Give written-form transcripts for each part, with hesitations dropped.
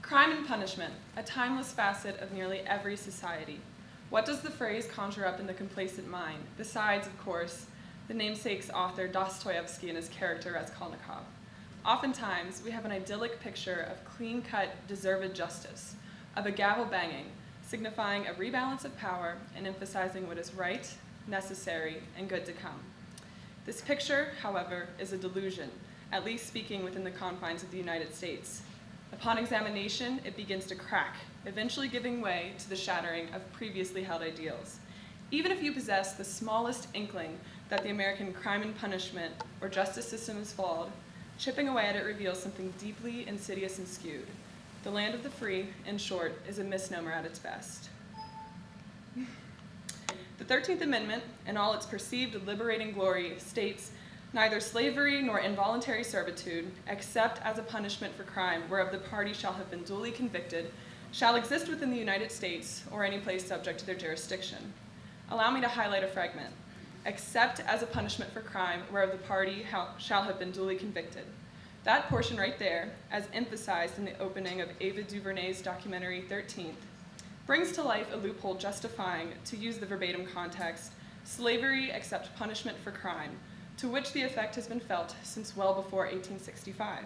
Crime and punishment, a timeless facet of nearly every society. What does the phrase conjure up in the complacent mind, besides, of course, the namesake's author Dostoevsky and his character Raskolnikov? Oftentimes, we have an idyllic picture of clean-cut, deserved justice, of a gavel banging, signifying a rebalance of power and emphasizing what is right, necessary, and good to come. This picture, however, is a delusion, at least speaking within the confines of the United States. Upon examination, it begins to crack, eventually giving way to the shattering of previously held ideals. Even if you possess the smallest inkling that the American crime and punishment or justice system is flawed, chipping away at it reveals something deeply insidious and skewed. The land of the free, in short, is a misnomer at its best. The 13th Amendment, in all its perceived liberating glory, states, "Neither slavery nor involuntary servitude, except as a punishment for crime whereof the party shall have been duly convicted, shall exist within the United States or any place subject to their jurisdiction." Allow me to highlight a fragment. "Except as a punishment for crime whereof the party shall have been duly convicted." That portion right there, as emphasized in the opening of Ava DuVernay's documentary 13th, brings to life a loophole justifying, to use the verbatim context, slavery except punishment for crime, to which the effect has been felt since well before 1865.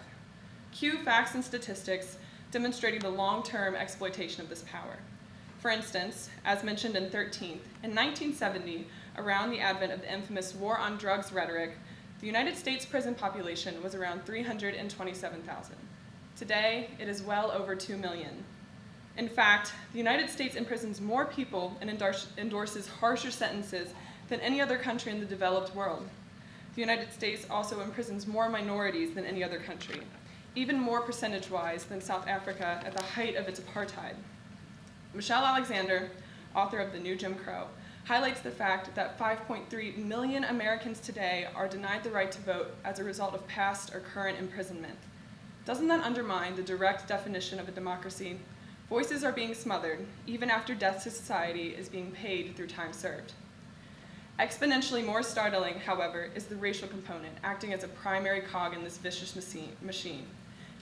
Cue facts and statistics demonstrating the long-term exploitation of this power. For instance, as mentioned in 13th, in 1970, around the advent of the infamous war on drugs rhetoric, the United States prison population was around 327,000. Today, it is well over 2 million. In fact, the United States imprisons more people and endorses harsher sentences than any other country in the developed world. The United States also imprisons more minorities than any other country, even more percentage-wise than South Africa at the height of its apartheid. Michelle Alexander, author of The New Jim Crow, highlights the fact that 5.3 million Americans today are denied the right to vote as a result of past or current imprisonment. Doesn't that undermine the direct definition of a democracy? Voices are being smothered, even after death to society is being paid through time served. Exponentially more startling, however, is the racial component, acting as a primary cog in this vicious machine.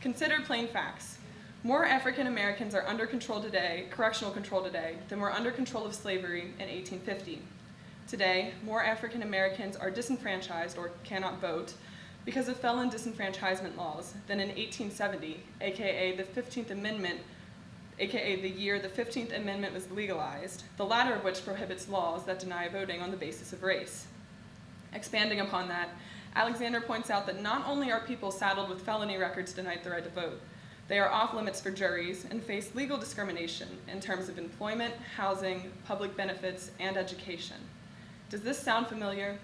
Consider plain facts. More African Americans are under control today, correctional control today, than were under control of slavery in 1850. Today, more African Americans are disenfranchised or cannot vote because of felon disenfranchisement laws than in 1870, aka the 15th Amendment, aka the year the 15th Amendment was legalized, the latter of which prohibits laws that deny voting on the basis of race. Expanding upon that, Alexander points out that not only are people saddled with felony records denied the right to vote, they are off limits for juries and face legal discrimination in terms of employment, housing, public benefits, and education. Does this sound familiar?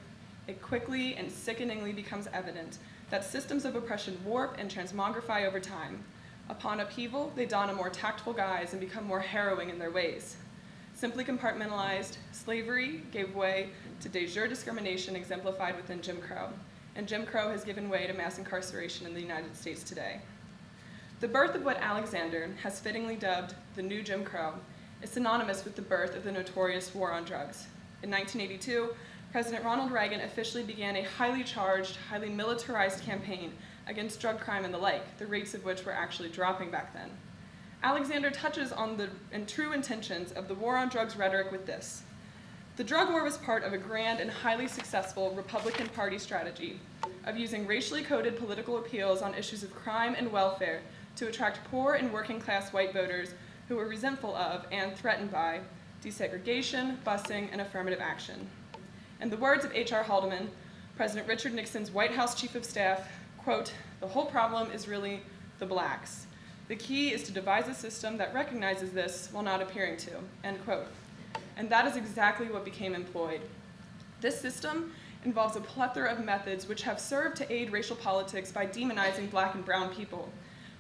It quickly and sickeningly becomes evident that systems of oppression warp and transmogrify over time. Upon upheaval, they don a more tactful guise and become more harrowing in their ways. Simply compartmentalized, slavery gave way to de jure discrimination exemplified within Jim Crow, and Jim Crow has given way to mass incarceration in the United States today. The birth of what Alexander has fittingly dubbed the New Jim Crow is synonymous with the birth of the notorious war on drugs. In 1982, President Ronald Reagan officially began a highly charged, highly militarized campaign against drug crime and the like, the rates of which were actually dropping back then. Alexander touches on the true intentions of the war on drugs rhetoric with this. The drug war was part of a grand and highly successful Republican Party strategy of using racially coded political appeals on issues of crime and welfare to attract poor and working class white voters who were resentful of and threatened by desegregation, busing, and affirmative action. In the words of H.R. Haldeman, President Richard Nixon's White House Chief of Staff, quote, "The whole problem is really the blacks. The key is to devise a system that recognizes this while not appearing to," end quote. And that is exactly what became employed. This system involves a plethora of methods which have served to aid racial politics by demonizing black and brown people.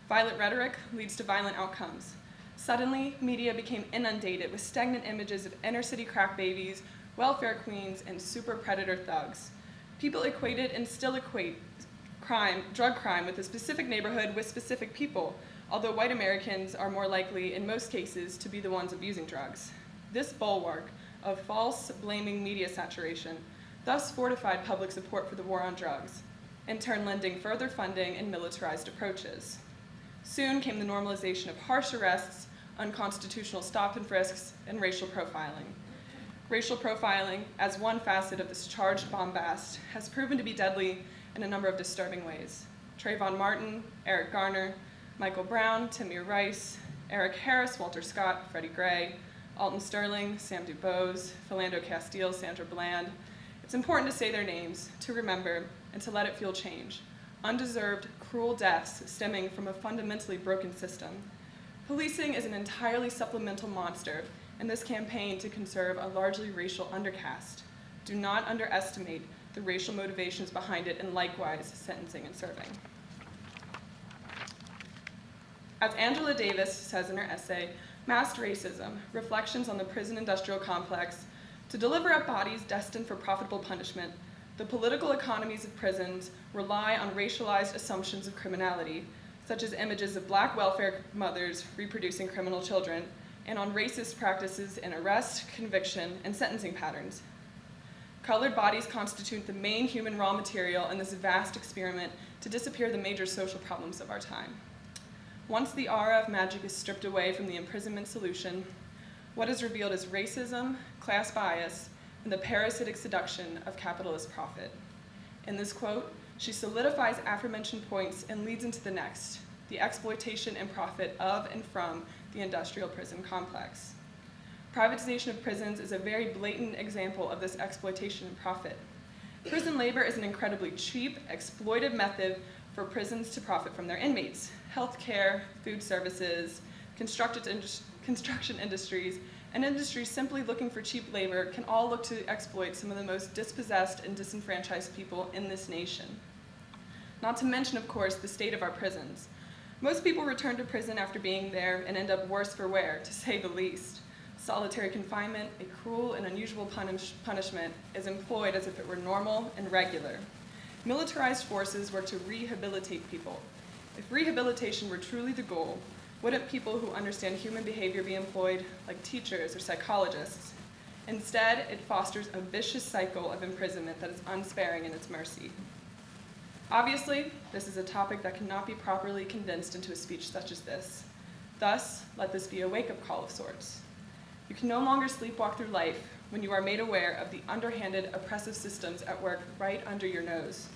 Violent rhetoric leads to violent outcomes. Suddenly, media became inundated with stagnant images of inner-city crack babies, welfare queens, and super predator thugs. People equated and still equate drug crime with a specific neighborhood with specific people, although white Americans are more likely, in most cases, to be the ones abusing drugs. This bulwark of false, blaming media saturation thus fortified public support for the war on drugs, in turn lending further funding and militarized approaches. Soon came the normalization of harsh arrests, unconstitutional stop and frisks, and racial profiling. Racial profiling, as one facet of this charged bombast, has proven to be deadly in a number of disturbing ways. Trayvon Martin, Eric Garner, Michael Brown, Tamir Rice, Eric Harris, Walter Scott, Freddie Gray, Alton Sterling, Sam DuBose, Philando Castile, Sandra Bland. It's important to say their names, to remember, and to let it feel change. Undeserved, cruel deaths stemming from a fundamentally broken system. Policing is an entirely supplemental monster in this campaign to conserve a largely racial undercast. Do not underestimate the racial motivations behind it, and likewise, sentencing and serving. As Angela Davis says in her essay, Masked Racism, Reflections on the Prison Industrial Complex, to deliver up bodies destined for profitable punishment, the political economies of prisons rely on racialized assumptions of criminality, such as images of black welfare mothers reproducing criminal children, and on racist practices in arrest, conviction, and sentencing patterns. Colored bodies constitute the main human raw material in this vast experiment to disappear the major social problems of our time. Once the aura of magic is stripped away from the imprisonment solution, what is revealed is racism, class bias, and the parasitic seduction of capitalist profit. In this quote, she solidifies aforementioned points and leads into the next, the exploitation and profit of and from the industrial prison complex. Privatization of prisons is a very blatant example of this exploitation and profit. Prison labor is an incredibly cheap, exploitive method for prisons to profit from their inmates. Healthcare, food services, construction industries, and industries simply looking for cheap labor can all look to exploit some of the most dispossessed and disenfranchised people in this nation. Not to mention, of course, the state of our prisons. Most people return to prison after being there and end up worse for wear, to say the least. Solitary confinement, a cruel and unusual punishment, is employed as if it were normal and regular. Militarized forces work to rehabilitate people. If rehabilitation were truly the goal, wouldn't people who understand human behavior be employed, like teachers or psychologists? Instead, it fosters a vicious cycle of imprisonment that is unsparing in its mercy. Obviously, this is a topic that cannot be properly condensed into a speech such as this. Thus, let this be a wake-up call of sorts. You can no longer sleepwalk through life when you are made aware of the underhanded, oppressive systems at work right under your nose.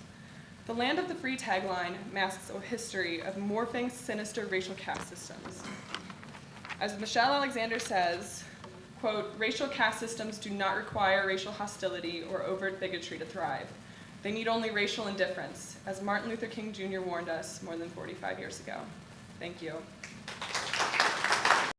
The Land of the Free tagline masks a history of morphing, sinister racial caste systems. As Michelle Alexander says, quote, racial caste systems do not require racial hostility or overt bigotry to thrive. They need only racial indifference, as Martin Luther King Jr. warned us more than 45 years ago. Thank you.